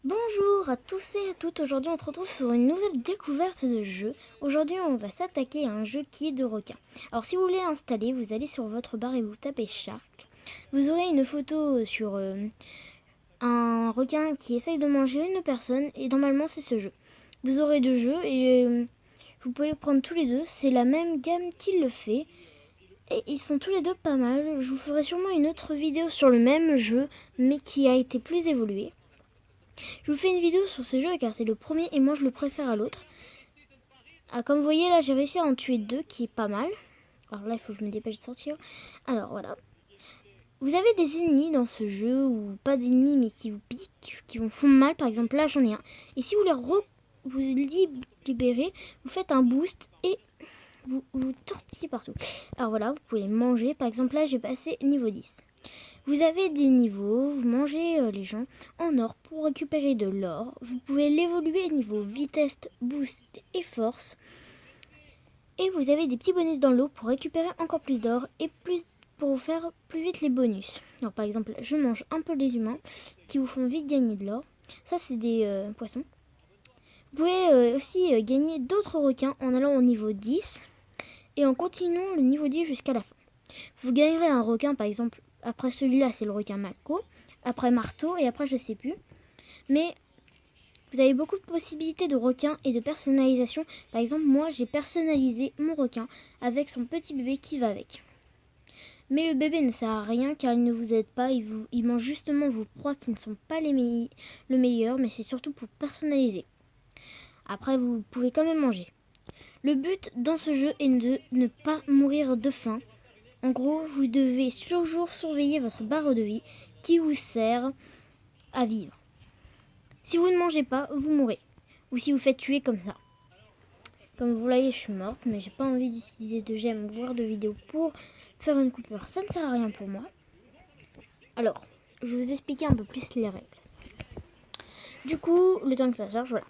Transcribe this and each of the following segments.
Bonjour à tous et à toutes, aujourd'hui on se retrouve sur une nouvelle découverte de jeu. Aujourd'hui on va s'attaquer à un jeu qui est de requins. Alors si vous voulez installer, vous allez sur votre barre et vous tapez Shark. Vous aurez une photo sur un requin qui essaye de manger une personne et normalement c'est ce jeu. Vous aurez deux jeux et vous pouvez les prendre tous les deux, c'est la même gamme qui le fait. Et ils sont tous les deux pas mal. Je vous ferai sûrement une autre vidéo sur le même jeu mais qui a été plus évolué. Je vous fais une vidéo sur ce jeu car c'est le premier et moi je le préfère à l'autre. Ah, comme vous voyez là j'ai réussi à en tuer deux qui est pas mal. Alors là il faut que je me dépêche de sortir. Alors voilà. Vous avez des ennemis dans ce jeu ou pas d'ennemis mais qui vous piquent, qui vous font mal. Par exemple là j'en ai un. Et si vous vous libérez, vous faites un boost et vous tortillez partout. Alors voilà, vous pouvez manger. Par exemple là j'ai passé niveau 10. Vous avez des niveaux, vous mangez les gens en or pour récupérer de l'or. Vous pouvez l'évoluer niveau vitesse, boost et force. Et vous avez des petits bonus dans l'eau pour récupérer encore plus d'or et plus pour vous faire plus vite les bonus. Alors par exemple, je mange un peu les humains qui vous font vite gagner de l'or. Ça c'est des poissons. Vous pouvez aussi gagner d'autres requins en allant au niveau 10 et en continuant le niveau 10 jusqu'à la fin. Vous gagnerez un requin par exemple. Après celui-là, c'est le requin Mako. Après marteau et après je sais plus. Mais vous avez beaucoup de possibilités de requins et de personnalisation. Par exemple, moi j'ai personnalisé mon requin avec son petit bébé qui va avec. Mais le bébé ne sert à rien car il ne vous aide pas. Il mange justement vos proies qui ne sont pas le meilleur. Mais c'est surtout pour personnaliser. Après, vous pouvez quand même manger. Le but dans ce jeu est de ne pas mourir de faim. En gros, vous devez toujours surveiller votre barre de vie qui vous sert à vivre. Si vous ne mangez pas, vous mourrez. Ou si vous faites tuer comme ça. Comme vous voyez, je suis morte, mais j'ai pas envie d'utiliser de gemmes, voire de vidéos pour faire une coupure. Ça ne sert à rien pour moi. Alors, je vais vous expliquer un peu plus les règles. Du coup, le temps que ça charge, voilà.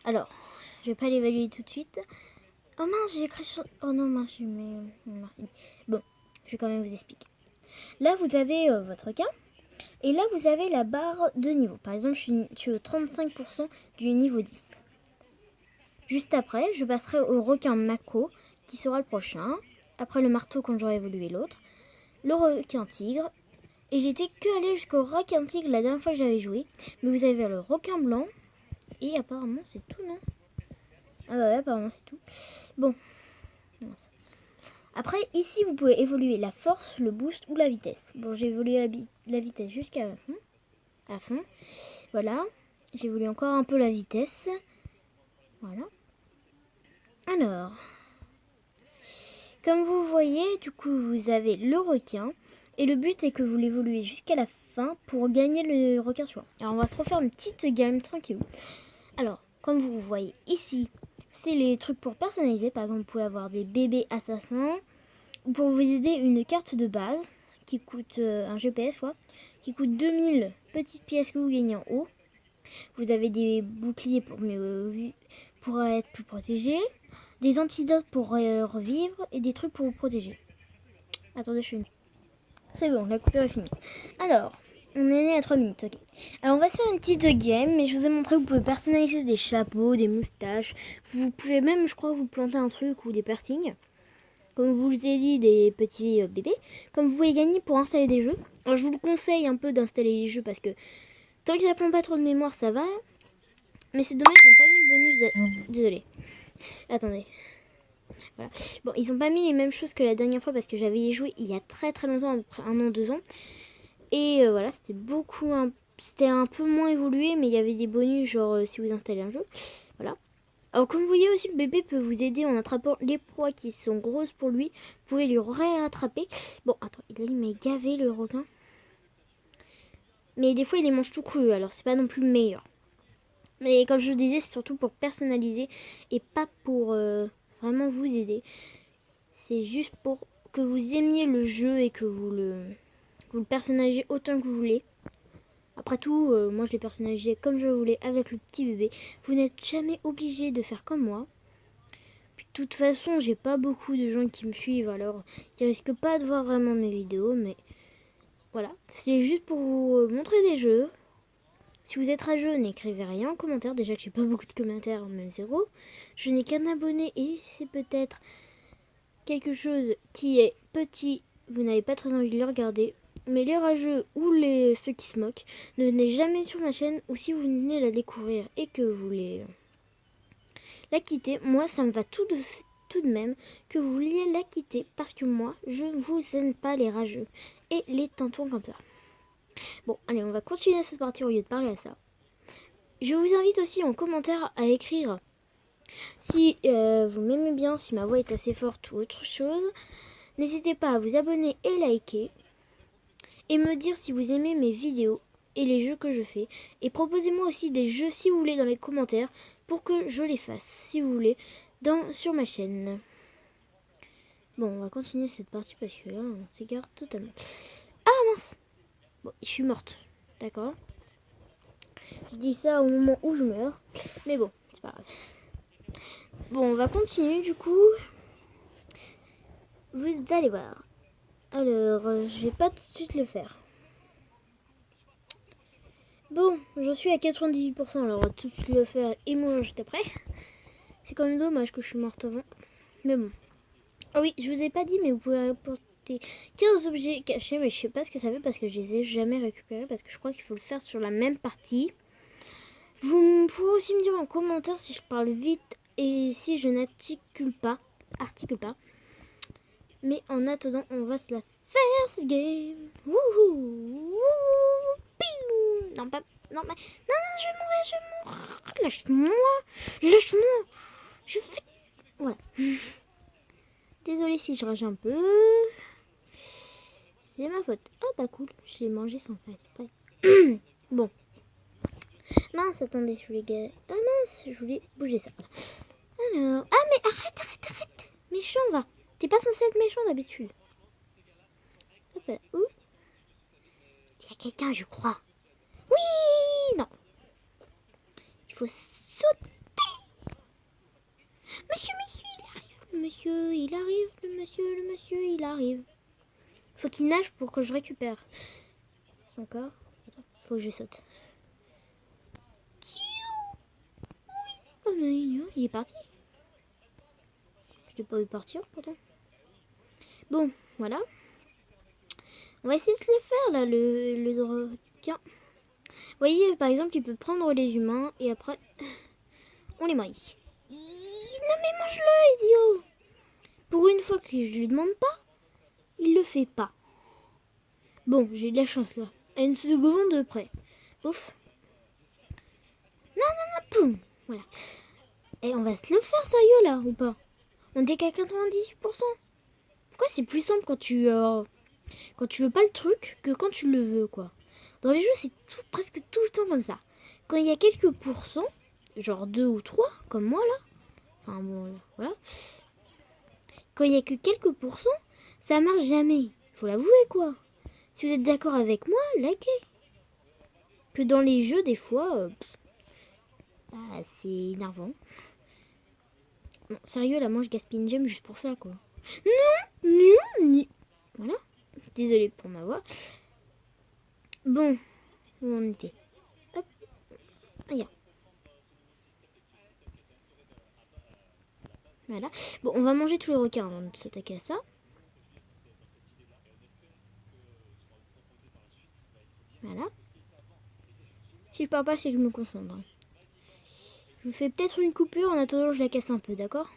Alors, je vais pas l'évaluer tout de suite. Oh mince, j'ai écrit sur... Oh non, mince, merci. Bon, je vais quand même vous expliquer. Là, vous avez votre requin. Et là, vous avez la barre de niveau. Par exemple, je suis au 35% du niveau 10. Juste après, je passerai au requin Mako, qui sera le prochain. Après le marteau quand j'aurai évolué l'autre. Le requin tigre. Et j'étais que allé jusqu'au requin tigre la dernière fois que j'avais joué. Mais vous avez le requin blanc. Et apparemment, c'est tout, non? Ah bah ouais, apparemment, c'est tout. Bon. Après, ici, vous pouvez évoluer la force, le boost ou la vitesse. Bon, j'ai évolué la vitesse jusqu'à fond. À fond. Voilà. J'évolue encore un peu la vitesse. Voilà. Alors, comme vous voyez, du coup, vous avez le requin. Et le but est que vous l'évoluez jusqu'à la fin pour gagner le requin suivant. Alors, on va se refaire une petite game tranquille. Alors, comme vous voyez ici, c'est les trucs pour personnaliser. Par exemple, vous pouvez avoir des bébés assassins. Ou pour vous aider, une carte de base qui coûte un GPS, quoi, qui coûte 2000 petites pièces que vous gagnez en haut. Vous avez des boucliers pour être plus protégé, des antidotes pour revivre et des trucs pour vous protéger. Attendez, je suis une... C'est bon, la coupure est finie. Alors, on est né à 3 minutes, ok. Alors, on va se faire une petite game, mais je vous ai montré que vous pouvez personnaliser des chapeaux, des moustaches. Vous pouvez même, je crois, vous planter un truc ou des piercings. Comme je vous ai dit, des petits bébés. Comme vous pouvez gagner pour installer des jeux. Alors, je vous le conseille un peu d'installer les jeux parce que tant que ça prend pas trop de mémoire, ça va. Mais c'est dommage, ils n'ont pas mis le bonus. Désolé. Attendez. Voilà. Bon, ils n'ont pas mis les mêmes choses que la dernière fois parce que j'avais joué il y a très très longtemps, à peu près 1 an, 2 ans. Et voilà, c'était un peu moins évolué, mais il y avait des bonus, genre si vous installez un jeu. Voilà. Alors, comme vous voyez aussi, le bébé peut vous aider en attrapant les proies qui sont grosses pour lui. Vous pouvez lui rattraper. Bon, attends, il m'a gavé le requin. Mais des fois, il les mange tout cru, alors c'est pas non plus le meilleur. Mais comme je vous disais, c'est surtout pour personnaliser et pas pour vraiment vous aider. C'est juste pour que vous aimiez le jeu et que vous le personnalisez autant que vous voulez. Après tout, moi je l'ai personnalisé comme je voulais avec le petit bébé. Vous n'êtes jamais obligé de faire comme moi. Puis de toute façon, j'ai pas beaucoup de gens qui me suivent, alors ils risquent pas de voir vraiment mes vidéos. Mais voilà, c'est juste pour vous montrer des jeux. Si vous êtes rageux, n'écrivez rien en commentaire. Déjà que j'ai pas beaucoup de commentaires, même 0. Je n'ai qu'un abonné et c'est peut-être quelque chose qui est petit. Vous n'avez pas très envie de le regarder. Mais les rageux ou ceux qui se moquent, ne venez jamais sur ma chaîne. Ou si vous venez la découvrir et que vous voulez la quitter, moi ça me va tout de même que vous vouliez la quitter. Parce que moi, je ne vous aime pas les rageux et les tintons comme ça. Bon, allez, on va continuer cette partie au lieu de parler à ça. Je vous invite aussi en commentaire à écrire si vous m'aimez bien, si ma voix est assez forte ou autre chose. N'hésitez pas à vous abonner et liker. Et me dire si vous aimez mes vidéos et les jeux que je fais. Et proposez-moi aussi des jeux si vous voulez dans les commentaires pour que je les fasse, si vous voulez, sur ma chaîne. Bon, on va continuer cette partie parce que là, on s'égare totalement. Ah mince! Bon, je suis morte. D'accord. Je dis ça au moment où je meurs. Mais bon, c'est pas grave. Bon, on va continuer du coup. Vous allez voir. Alors, je vais pas tout de suite le faire. Bon, j'en suis à 98%, alors on va tout de suite le faire et moi juste après. C'est quand même dommage que je suis morte avant. Mais bon. Ah oui, je vous ai pas dit, mais vous pouvez apporter 15 objets cachés, mais je sais pas ce que ça fait parce que je les ai jamais récupérés, parce que je crois qu'il faut le faire sur la même partie. Vous pouvez aussi me dire en commentaire si je parle vite et si je n'articule pas. Mais en attendant, on va se la faire cette game. Wouhou. Non, pas... Non, mais... Non, je vais mourir. Lâche-moi. Voilà. Désolée si je rage un peu. C'est ma faute. Oh, pas cool. Je l'ai mangé sans faire exprès. Bon. Mince, attendez, je voulais... Ah mince, je voulais bouger ça. Alors... Ah, mais arrête. Méchant, va. T'es pas censé être méchant d'habitude. Hop là. Où? Il y a quelqu'un, je crois. Oui! Non. Il faut sauter. Monsieur, il arrive. Le monsieur, il arrive. Faut qu'il nage pour que je récupère son corps. Attends, faut que je saute. Oh non, il est parti. Je l'ai pas vu partir pourtant. Bon, voilà. On va essayer de le faire là, le requin. Vous voyez, par exemple, il peut prendre les humains et après, on les maille. Non mais mange-le, idiot! Pour une fois que je lui demande pas, il le fait pas. Bon, j'ai de la chance là. À une seconde près. Ouf. Non, poum. Voilà. Et on va se le faire sérieux là, ou pas? On est qu'à 98%. Pourquoi c'est plus simple quand tu veux pas le truc que quand tu le veux, quoi. Dans les jeux, c'est presque tout le temps comme ça. Quand il y a quelques pourcents, genre 2 ou 3, comme moi là. Enfin bon, là, voilà. Quand il y a que quelques pourcents, ça marche jamais. Faut l'avouer, quoi. Si vous êtes d'accord avec moi, likez. Que dans les jeux, des fois, c'est énervant. Bon, sérieux, là, moi, je gaspille une gemme juste pour ça, quoi. Non. Voilà. Désolée pour ma voix. Bon, où on était? Hop. Regarde. Voilà. Bon, on va manger tous les requins avant de s'attaquer à ça. Voilà. Si je parle pas, c'est que je me concentre. Je vous fais peut-être une coupure, en attendant je la casse un peu, d'accord?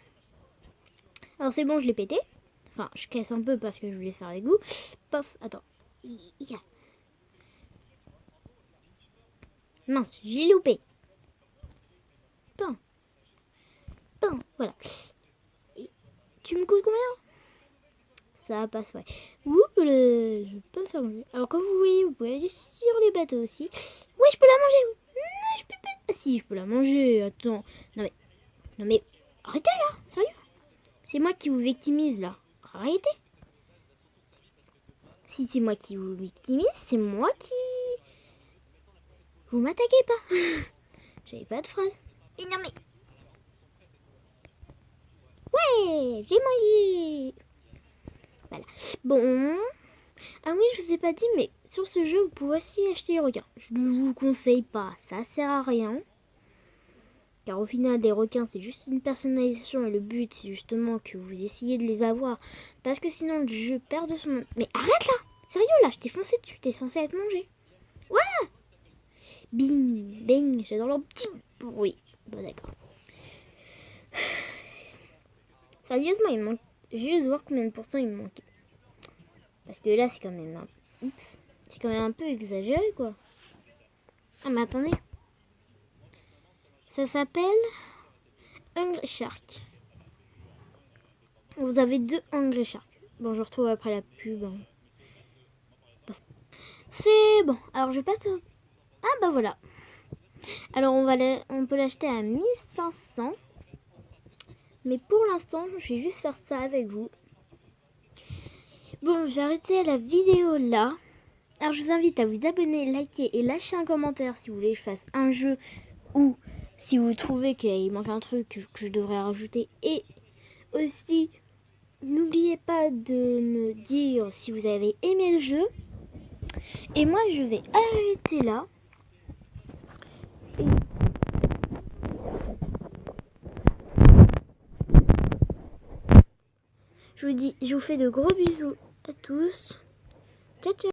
Alors c'est bon, je l'ai pété. Enfin, je casse un peu parce que je voulais faire avec vous. Pof, attends. Mince, j'ai loupé. Pain. Voilà. Et tu me coûtes combien? Ça passe, ouais. Oups, je peux me faire manger. Alors comme vous voyez, vous pouvez aller sur les bateaux aussi. Oui, je peux la manger. Non, je peux pas. Ah si, je peux la manger. Attends. Non mais, arrêtez là, sérieux. C'est moi qui vous victimise là. Arrêtez. Si c'est moi qui vous victimise, c'est moi qui... Vous m'attaquez pas. J'avais pas de phrase. Mais non mais... Ouais, j'ai mangé. Voilà. Bon. Ah oui, je vous ai pas dit, mais sur ce jeu, vous pouvez aussi acheter les requins. Je ne vous conseille pas, ça sert à rien. Car au final, les requins, c'est juste une personnalisation et le but, c'est justement que vous essayez de les avoir. Parce que sinon, le jeu perd de son... Mais arrête là! Sérieux là, je t'ai foncé dessus, t'es censé être mangé. Ouais! Bing, bing, j'adore leur petit bruit. Bon, d'accord. Sérieusement, il manque... Je vais juste voir combien de pourcents il me manquait. Parce que là, c'est quand même un... Oups. C'est quand même un peu exagéré, quoi. Ah, mais attendez. Ça s'appelle Hungry Shark. Vous avez 2 Hungry Shark. Bon, je retrouve après la pub. C'est bon. Alors, je passe au... Ah, bah voilà. Alors, on peut l'acheter à 1500. Mais pour l'instant, je vais juste faire ça avec vous. Bon, je vais arrêter la vidéo là. Alors, je vous invite à vous abonner, liker et lâcher un commentaire si vous voulez que je fasse un jeu ou si vous trouvez qu'il manque un truc que je devrais rajouter. Et aussi, n'oubliez pas de me dire si vous avez aimé le jeu. Et moi, je vais arrêter là. Je vous fais de gros bisous à tous. Ciao, ciao.